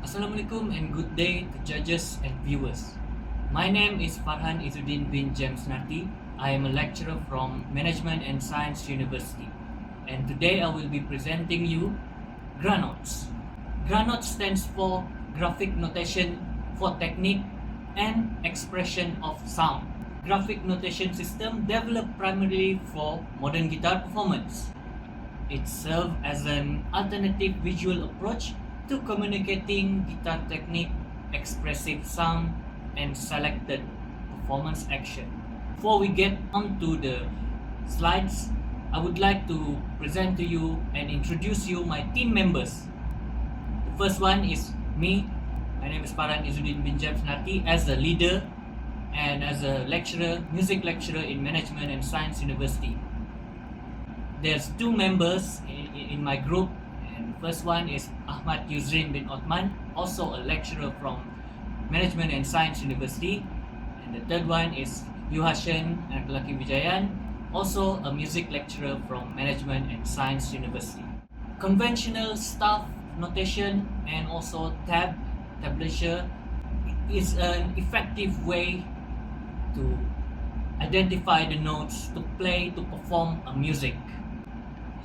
Assalamualaikum and good day to judges and viewers. My name is Farhan bin James Nati. I am a lecturer from Management and Science University, and today I will be presenting you GRANOTES. GRANOTES stands for Graphic Notation for Technique and Expression of Sound. Graphic notation system developed primarily for modern guitar performance. It serves as an alternative visual approach to communicating guitar technique, expressive sound, and selected performance action. Before we get onto the slides, I would like to present to you and introduce you my team members. The first one is me. My name is Farhan bin James Nati as a leader and as a music lecturer in Management and Science University. There's two members in my group, and the first one is Ahmad Yusrin bin Othman, also a lecturer from Management and Science University, and the third one is Yuhashen Laki Vijayan, also a music lecturer from Management and Science University. Conventional staff notation and also tablature is an effective way to identify the notes to play to perform a music.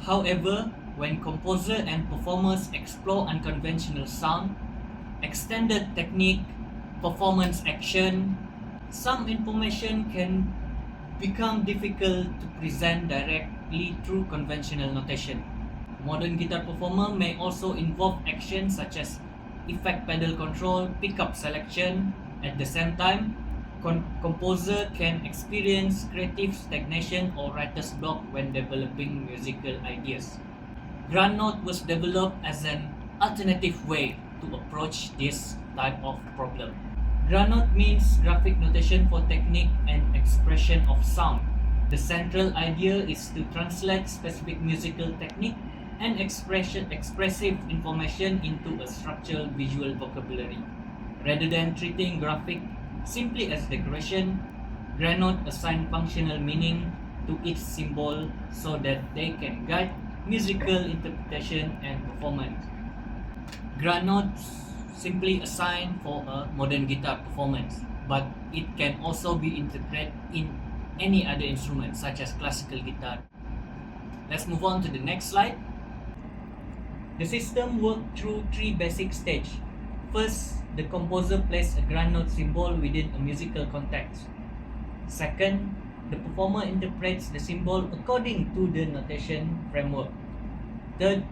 However, when composer and performers explore unconventional sound, extended technique, performance action, some information can become difficult to present directly through conventional notation. Modern guitar performer may also involve actions such as effect pedal control, pickup selection. At the same time, composer can experience creative stagnation or writer's block when developing musical ideas. GRANOTE was developed as an alternative way to approach this type of problem. GRANOTE means graphic notation for technique and expression of sound. The central idea is to translate specific musical technique and expressive information into a structural visual vocabulary. Rather than treating graphic simply as decoration, GRANOTE assign functional meaning to each symbol so that they can guide musical interpretation and performance. GRANOTE simply assigned for a modern guitar performance, but it can also be interpreted in any other instrument such as classical guitar. Let's move on to the next slide. The system worked through three basic stages. First, the composer places a GRANOTE symbol within a musical context. Second, the performer interprets the symbol according to the notation framework. Third,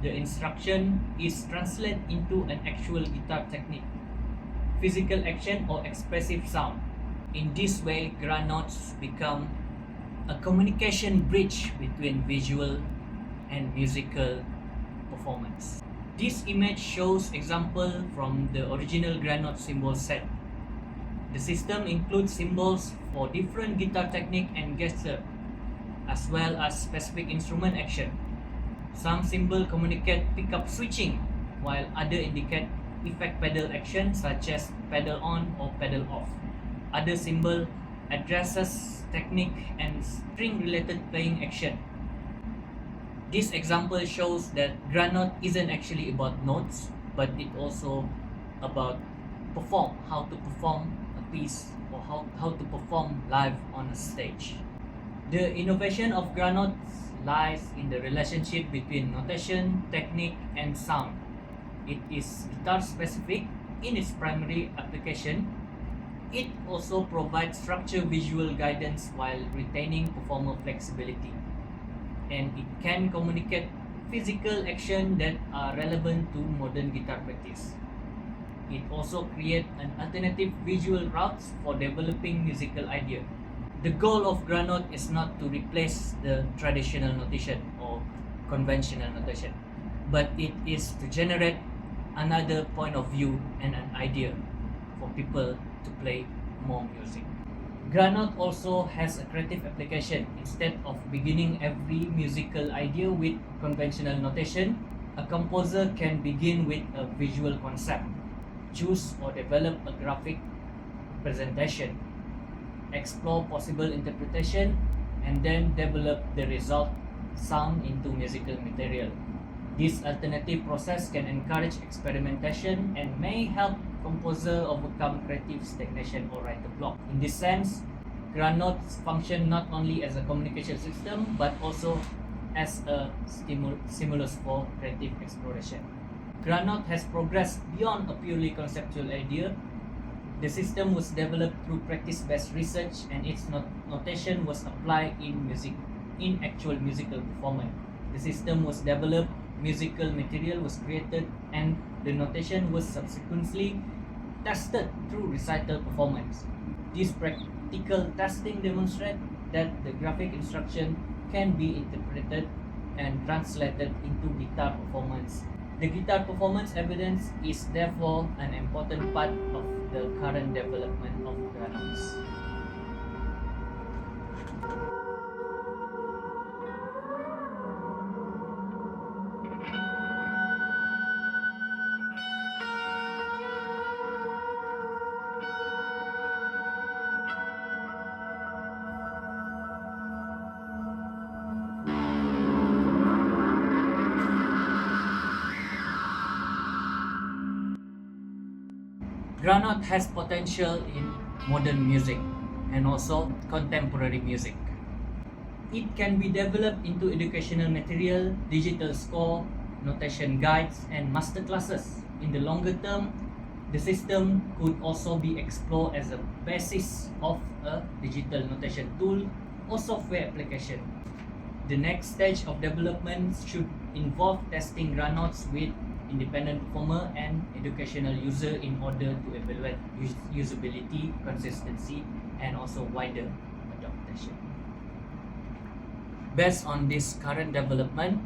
the instruction is translated into an actual guitar technique, physical action or expressive sound. In this way, GRANOTES become a communication bridge between visual and musical performance. This image shows example from the original GRANOTE symbol set. The system includes symbols for different guitar technique and gesture, as well as specific instrument action. Some symbols communicate pickup switching, while others indicate effect pedal action such as pedal on or pedal off. Other symbol addresses technique and string-related playing action. This example shows that GRANOTE isn't actually about notes, but it also about how to perform a piece or how to perform live on a stage. The innovation of GRANOTE lies in the relationship between notation, technique, and sound. It is guitar specific in its primary application. It also provides structured visual guidance while retaining performer flexibility. And it can communicate physical action that are relevant to modern guitar practice. It also creates an alternative visual routes for developing musical idea. The goal of GRANOTE is not to replace the traditional notation or conventional notation, but it is to generate another point of view and an idea for people to play more music. GRANOTE also has a creative application. Instead of beginning every musical idea with conventional notation, a composer can begin with a visual concept, choose or develop a graphic presentation, explore possible interpretation, and then develop the result sound into musical material. This alternative process can encourage experimentation and may help composer overcome creative stagnation or writer block. In this sense, GRANOTES function not only as a communication system but also as a stimulus for creative exploration. GRANOTES has progressed beyond a purely conceptual idea. The system was developed through practice-based research, and its notation was applied in actual musical performance. The system was developed, musical material was created, and the notation was subsequently tested through recital performance. This practical testing demonstrates that the graphic instruction can be interpreted and translated into guitar performance. The guitar performance evidence is therefore an important part of the current development of GRANOTES. GRANOTES has potential in modern music and also contemporary music. It can be developed into educational material, digital score, notation guides, and masterclasses. In the longer term, the system could also be explored as a basis of a digital notation tool or software application. The next stage of development should involve testing GRANOTES with independent performer and educational user in order to evaluate usability, consistency, and also wider adoption. Based on this current development,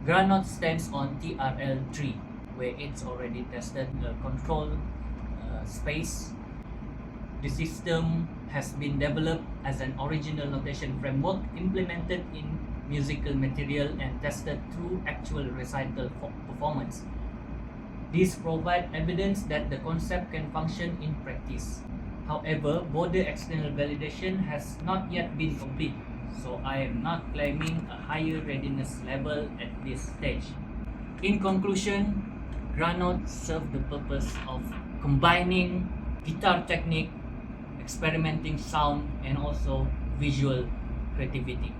GRANOTES stands on TRL3, where it's already tested a control space. The system has been developed as an original notation framework implemented in musical material and tested through actual recital performance. This provides evidence that the concept can function in practice. However, broader external validation has not yet been complete, so I am not claiming a higher readiness level at this stage. In conclusion, GRANOTES serve the purpose of combining guitar technique, experimenting sound, and also visual creativity.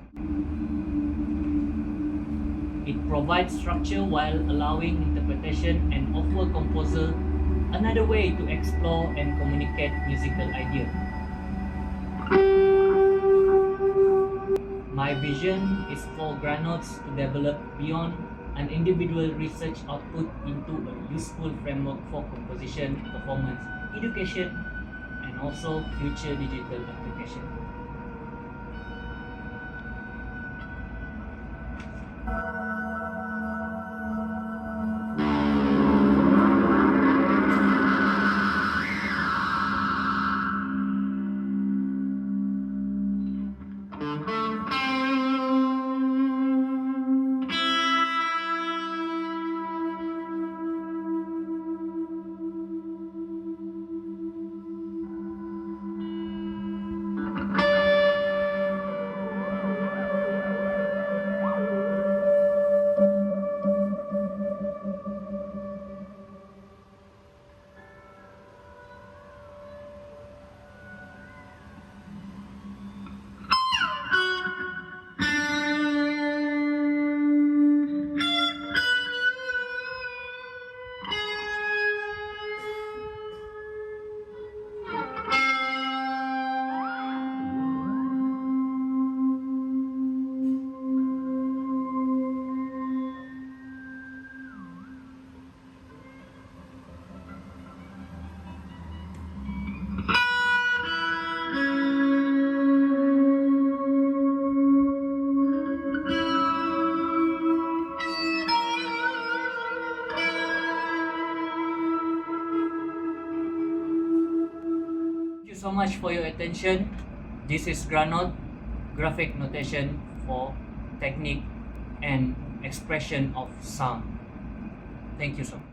It provides structure while allowing interpretation and offer composer another way to explore and communicate musical ideas. My vision is for GRANOTES to develop beyond an individual research output into a useful framework for composition, performance, education, and also future digital application. Thank you so much for your attention. This is GRANOTES, graphic notation for technique and expression of sound. Thank you so much.